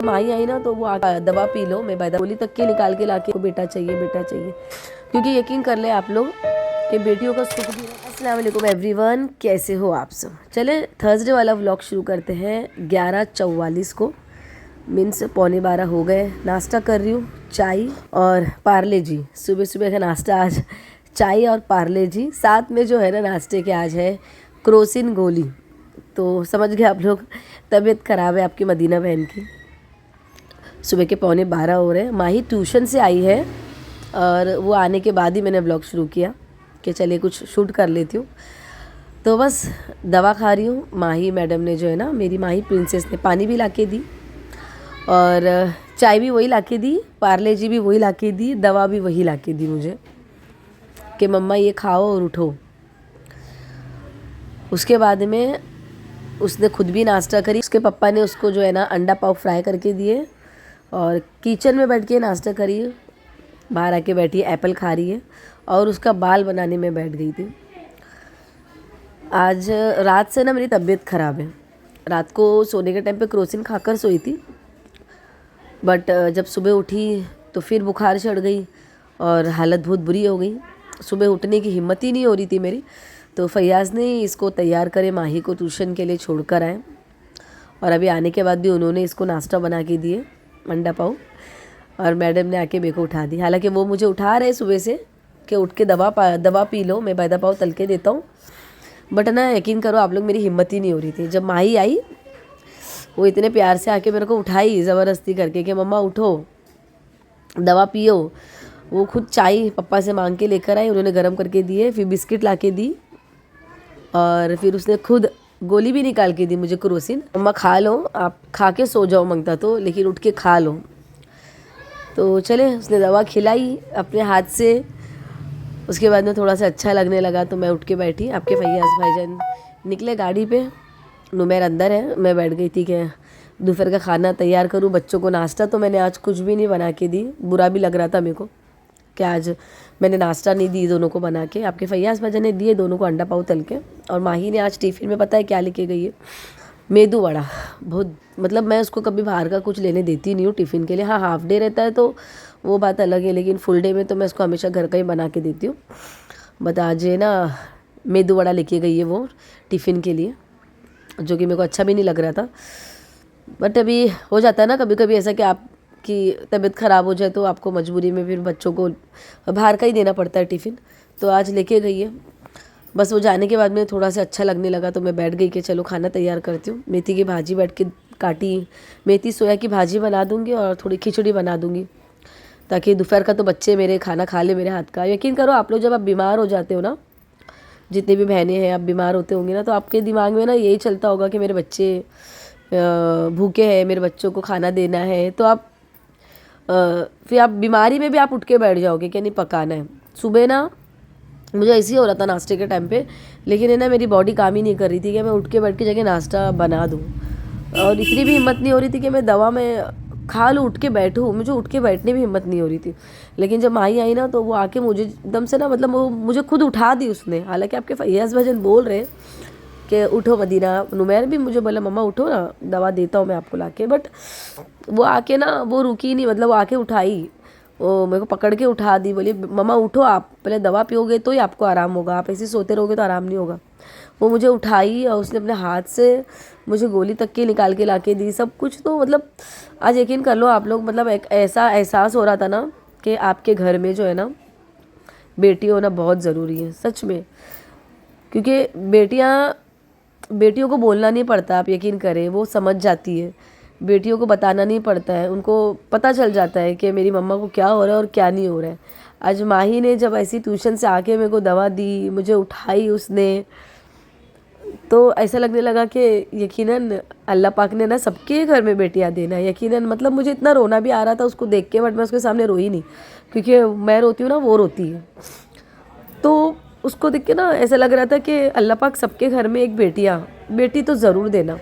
माही आई ना तो वो दवा पी लो, मैं गोली तक के निकाल के लाके बेटा चाहिए बेटा चाहिए, क्योंकि यकीन कर ले आप लोग कि बेटियों का सुख भी। अस्सलाम वालेकुम एवरीवन, कैसे हो आप सब। चले थर्सडे वाला व्लॉग शुरू करते हैं 11:44 को, मीन्स 11:15 हो गए। नाश्ता कर रही हूँ, चाय और पार्ले जी। सुबह सुबह का नाश्ता आज चाय और पार्ले जी, साथ में जो है ना नाश्ते के आज है क्रोसिन गोली। तो समझ गए आप लोग, तबीयत ख़राब है आपकी मदीना बहन की। सुबह के 11:15 हो रहे हैं। माही ट्यूशन से आई है और वो आने के बाद ही मैंने ब्लॉग शुरू किया कि चलिए कुछ शूट कर लेती हूँ। तो बस दवा खा रही हूँ। माही मैडम ने जो है ना, मेरी माही प्रिंसेस ने पानी भी ला के दी और चाय भी वही ला के दी, पार्ले जी भी वही ला के दी, दवा भी वही ला के दी मुझे कि मम्मा ये खाओ और उठो। उसके बाद में उसने खुद भी नाश्ता करी। उसके पापा ने उसको जो है ना अंडा पाव फ्राई करके दिए और किचन में बैठ के नाश्ता करी। बाहर आके बैठी है, एप्पल खा रही है और उसका बाल बनाने में बैठ गई थी। आज रात से ना मेरी तबीयत ख़राब है। रात को सोने के टाइम पे क्रोसिन खाकर सोई थी, बट जब सुबह उठी तो फिर बुखार चढ़ गई और हालत बहुत बुरी हो गई। सुबह उठने की हिम्मत ही नहीं हो रही थी मेरी। तो फैयाज़ ने इसको तैयार करे, माही को ट्यूशन के लिए छोड़ कर आए और अभी आने के बाद भी उन्होंने इसको नाश्ता बना के दिए अंडा पाव, और मैडम ने आके मेरे को उठा दी। हालांकि वो मुझे उठा रहे सुबह से कि उठ के दवा पी लो, मैं मैदा पाव तल के देता हूँ, बट ना यकीन करो आप लोग मेरी हिम्मत ही नहीं हो रही थी। जब माही आई वो इतने प्यार से आके मेरे को उठाई ज़बरदस्ती करके कि मम्मा उठो दवा पियो। वो खुद चाय पापा से मांग के लेकर आई, उन्होंने गर्म करके दिए, फिर बिस्किट ला के दी और फिर उसने खुद गोली भी निकाल के दी मुझे क्रोसिन। मम्मा खा लो, आप खा के सो जाओ मांगता तो, लेकिन उठ के खा लो। तो चले उसने दवा खिलाई अपने हाथ से। उसके बाद में थोड़ा सा अच्छा लगने लगा तो मैं उठ के बैठी। आपके फैयाज़ भाईजान निकले गाड़ी पे, नुमैर अंदर है, मैं बैठ गई थी कि दोपहर का खाना तैयार करूँ बच्चों को। नाश्ता तो मैंने आज कुछ भी नहीं बना के दी, बुरा भी लग रहा था मेरे को कि आज मैंने नाश्ता नहीं दी दोनों को बना के। आपके फैयाज़ भाईजान ने दिए दोनों को अंडा पाव तल के, और माही ने आज टिफ़िन में पता है क्या लेके गई है, मेदू वड़ा। बहुत मतलब मैं उसको कभी बाहर का कुछ लेने देती नहीं हूँ टिफ़िन के लिए। हाँ, हाफ डे रहता है तो वो बात अलग है, लेकिन फुल डे में तो मैं उसको हमेशा घर का ही बना के देती हूँ। बट आज है ना मेदू वड़ा लेके गई है वो टिफ़िन के लिए, जो कि मेरे को अच्छा भी नहीं लग रहा था। बट अभी हो जाता है ना कभी कभी ऐसा कि आपकी तबीयत ख़राब हो जाए तो आपको मजबूरी में फिर बच्चों को बाहर का ही देना पड़ता है टिफ़िन। तो आज लेके गई है। बस वो जाने के बाद में थोड़ा सा अच्छा लगने लगा तो मैं बैठ गई कि चलो खाना तैयार करती हूँ। मेथी की भाजी बैठ के काटी, मेथी सोया की भाजी बना दूँगी और थोड़ी खिचड़ी बना दूँगी, ताकि दोपहर का तो बच्चे मेरे खाना खा ले मेरे हाथ का। यकीन करो आप लोग, जब आप बीमार हो जाते हो ना, जितनी भी बहनें हैं आप बीमार होते होंगे ना, तो आपके दिमाग में ना यही चलता होगा कि मेरे बच्चे भूखे हैं, मेरे बच्चों को खाना देना है। तो आप फिर आप बीमारी में भी आप उठ के बैठ जाओगे कि नहीं पकाना है। सुबह ना मुझे ऐसे ही हो रहा था नाश्ते के टाइम पे, लेकिन है ना मेरी बॉडी काम ही नहीं कर रही थी कि मैं उठ के बैठ के जाके नाश्ता बना दूँ, और इतनी भी हिम्मत नहीं हो रही थी कि मैं दवा में खा लूँ, उठ के बैठूँ। मुझे उठ के बैठने भी हिम्मत नहीं हो रही थी। लेकिन जब माही आई ना तो वो आके मुझे एकदम से ना, मतलब वो मुझे खुद उठा दी उसने। हालांकि आपके फैयाज़ भाईजान बोल रहे कि उठो मदीना, नुमैर भी मुझे बोला मम्मा उठो ना, दवा देता हूँ मैं आपको लाके। बट वो आके ना वो रुकी नहीं, मतलब वो आके उठाई, वो मेरे को पकड़ के उठा दी, बोली मम्मा उठो, आप पहले दवा पियोगे तो ही आपको आराम होगा, आप ऐसे सोते रहोगे तो आराम नहीं होगा। वो मुझे उठाई और उसने अपने हाथ से मुझे गोली तक की निकाल के लाके दी, सब कुछ। तो मतलब आज यकीन कर लो आप लोग, मतलब एक ऐसा एहसास हो रहा था ना कि आपके घर में जो है ना बेटी होना बहुत ज़रूरी है सच में। क्योंकि बेटियों को बोलना नहीं पड़ता, आप यकीन करें, वो समझ जाती है। बेटियों को बताना नहीं पड़ता है, उनको पता चल जाता है कि मेरी मम्मा को क्या हो रहा है और क्या नहीं हो रहा है। आज माही ने जब ऐसी ट्यूशन से आके मेरे को दवा दी, मुझे उठाई उसने, तो ऐसा लगने लगा कि यकीनन अल्लाह पाक ने ना सबके घर में बेटियां देना है। यकीनन मतलब मुझे इतना रोना भी आ रहा था उसको देख के, बट मैं उसके सामने रोई नहीं, क्योंकि मैं रोती हूँ ना वो रोती है। तो उसको देख के ना ऐसा लग रहा था कि अल्लाह पाक सबके घर में एक बेटी तो ज़रूर देना।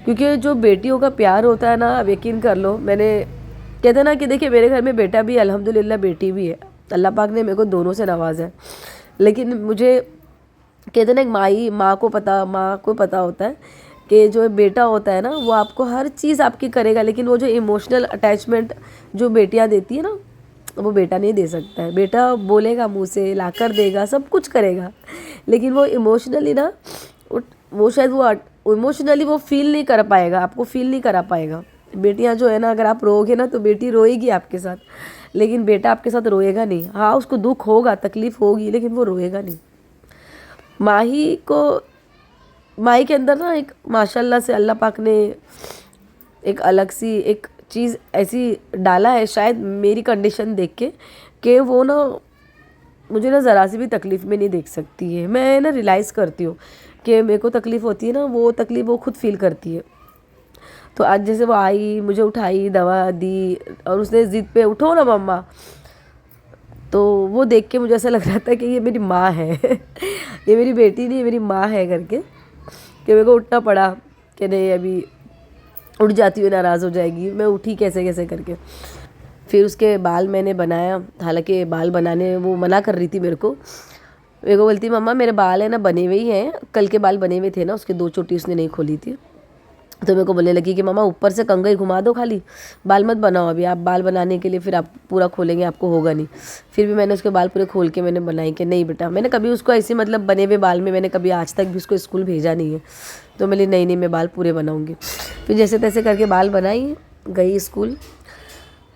क्योंकि जो बेटियों का प्यार होता है ना, अब यकीन कर लो, मैंने कहते हैं ना कि देखिए मेरे घर में बेटा भी है अल्हम्दुलिल्लाह, बेटी भी है, अल्लाह पाक ने मेरे को दोनों से नवाजा है। लेकिन मुझे कहते हैं ना, एक माँ को पता होता है कि जो बेटा होता है ना वो आपको हर चीज़ आपकी करेगा, लेकिन वो जो इमोशनल अटैचमेंट जो बेटियां देती है ना वो बेटा नहीं दे सकता है। बेटा बोलेगा मुंह से, लाकर देगा, सब कुछ करेगा, लेकिन वो इमोशनली ना वो शायद वो इमोशनली वो फील नहीं कर पाएगा, आपको फील नहीं करा पाएगा। बेटियां जो है ना, अगर आप रोओगे ना तो बेटी रोएगी आपके साथ, लेकिन बेटा आपके साथ रोएगा नहीं। हाँ, उसको दुख होगा, तकलीफ़ होगी, लेकिन वो रोएगा नहीं। माही के अंदर ना एक माशाल्लाह से अल्लाह पाक ने एक अलग सी एक चीज़ ऐसी डाला है, शायद मेरी कंडीशन देख के, कि वो ना मुझे ना ज़रा सी भी तकलीफ़ में नहीं देख सकती है। मैं ना रियलाइज़ करती हूँ कि मेरे को तकलीफ़ होती है ना, वो तकलीफ़ वो खुद फील करती है। तो आज जैसे वो आई, मुझे उठाई, दवा दी, और उसने ज़िद पे उठो ना मम्मा, तो वो देख के मुझे ऐसा लग रहा था कि ये मेरी माँ है ये मेरी बेटी नहीं, ये मेरी माँ है करके, कि मेरे को उठना पड़ा कि नहीं अभी उठ जाती हुई नाराज़ हो जाएगी। मैं उठी कैसे कैसे करके, फिर उसके बाल मैंने बनाया। हालांकि बाल बनाने वो मना कर रही थी मेरे को बोलती मम्मा मेरे बाल है ना बने हुए ही हैं, कल के बाल बने हुए थे ना, उसके 2 चोटी उसने नहीं खोली थी। तो मेरे को बोलने लगी कि मम्मा ऊपर से कंघी घुमा दो, खाली बाल मत बनाओ अभी, आप बाल बनाने के लिए फिर आप पूरा खोलेंगे आपको होगा नहीं। फिर भी मैंने उसके बाल पूरे खोल के मैंने बनाई कि नहीं बेटा, मैंने कभी उसको ऐसे मतलब बने हुए बाल में मैंने कभी आज तक भी उसको स्कूल भेजा नहीं है। तो मैं नहीं मैं बाल पूरे बनाऊँगी। फिर जैसे तैसे करके बाल बनाई, गई स्कूल।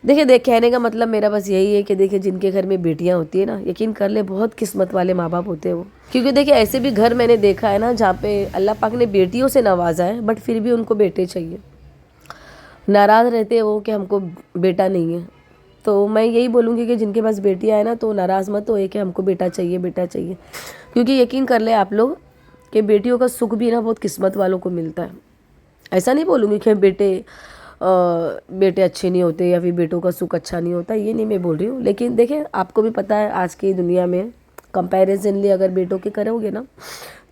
देखिए कहने का मतलब मेरा बस यही है कि देखिए जिनके घर में बेटियां होती है ना, यकीन कर ले बहुत किस्मत वाले माँ बाप होते हैं वो। क्योंकि देखिए ऐसे भी घर मैंने देखा है ना जहाँ पे अल्लाह पाक ने बेटियों से नवाजा है, बट फिर भी उनको बेटे चाहिए, नाराज़ रहते हैं वो कि हमको बेटा नहीं है। तो मैं यही बोलूँगी कि जिनके पास बेटियाँ हैं ना, तो नाराज़ मत हो कि हमको बेटा चाहिए बेटा चाहिए, क्योंकि यकीन कर ले आप लोग कि बेटियों का सुख भी ना बहुत किस्मत वालों को मिलता है। ऐसा नहीं बोलूँगी कि बेटे अच्छे नहीं होते या फिर बेटों का सुख अच्छा नहीं होता, ये नहीं मैं बोल रही हूँ। लेकिन देखें आपको भी पता है आज की दुनिया में कंपैरिजनली अगर बेटों के करोगे ना,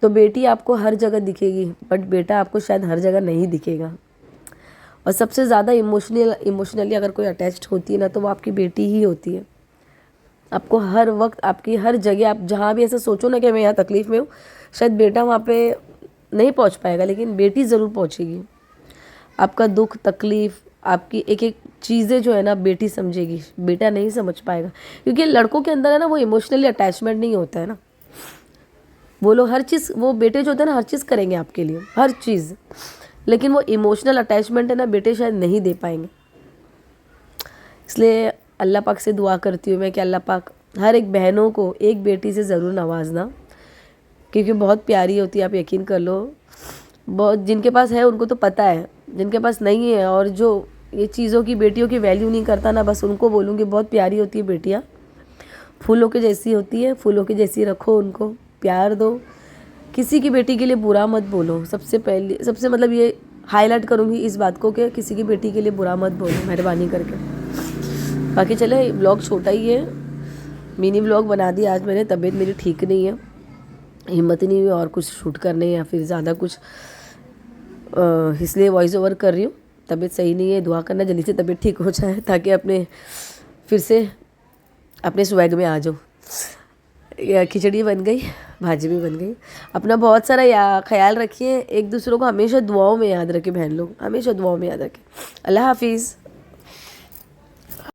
तो बेटी आपको हर जगह दिखेगी, बट बेटा आपको शायद हर जगह नहीं दिखेगा। और सबसे ज़्यादा इमोशनली अगर कोई अटैच्ड होती है ना, तो वो आपकी बेटी ही होती है। आपको हर वक्त आपकी हर जगह, आप जहाँ भी ऐसा सोचो ना कि मैं यहाँ तकलीफ़ में हूँ, शायद बेटा वहाँ पे नहीं पहुँच पाएगा, लेकिन बेटी ज़रूर पहुँचेगी। आपका दुख तकलीफ़ आपकी एक एक चीज़ें जो है ना बेटी समझेगी, बेटा नहीं समझ पाएगा। क्योंकि लड़कों के अंदर है ना वो इमोशनली अटैचमेंट नहीं होता है ना, वो लोग हर चीज़, वो बेटे जो होते हैं ना हर चीज़ करेंगे आपके लिए, हर चीज़, लेकिन वो इमोशनल अटैचमेंट है ना बेटे शायद नहीं दे पाएंगे। इसलिए अल्लाह पाक से दुआ करती हूँ मैं कि अल्लाह पाक हर एक बहनों को एक बेटी से ज़रूर नवाजना, क्योंकि बहुत प्यारी होती है, आप यकीन कर लो। बहुत जिनके पास है उनको तो पता है, जिनके पास नहीं है और जो ये चीज़ों की बेटियों की वैल्यू नहीं करता ना, बस उनको बोलूँगी बहुत प्यारी होती है बेटियाँ, फूलों के जैसी होती है, फूलों की जैसी रखो उनको, प्यार दो, किसी की बेटी के लिए बुरा मत बोलो। सबसे पहले सबसे मतलब ये हाईलाइट करूँगी इस बात को कि किसी की बेटी के लिए बुरा मत बोलो मेहरबानी करके। बाकी चले ब्लॉग छोटा ही है, मिनी ब्लॉग बना दिया आज मैंने। तबीयत मेरी ठीक नहीं है, हिम्मत ही नहीं हुई और कुछ शूट करने या फिर ज़्यादा कुछ, इसलिए वॉइस ओवर कर रही हूँ। तबीयत सही नहीं है, दुआ करना जल्दी से तबीयत ठीक हो जाए ताकि अपने फिर से अपने स्वैग में आ जाओ। खिचड़ी बन गई, भाजी भी बन गई। अपना बहुत सारा ख्याल रखिए, एक दूसरों को हमेशा दुआओं में याद रखें, बहन लोग हमेशा दुआओं में याद रखें। अल्लाह हाफिज़।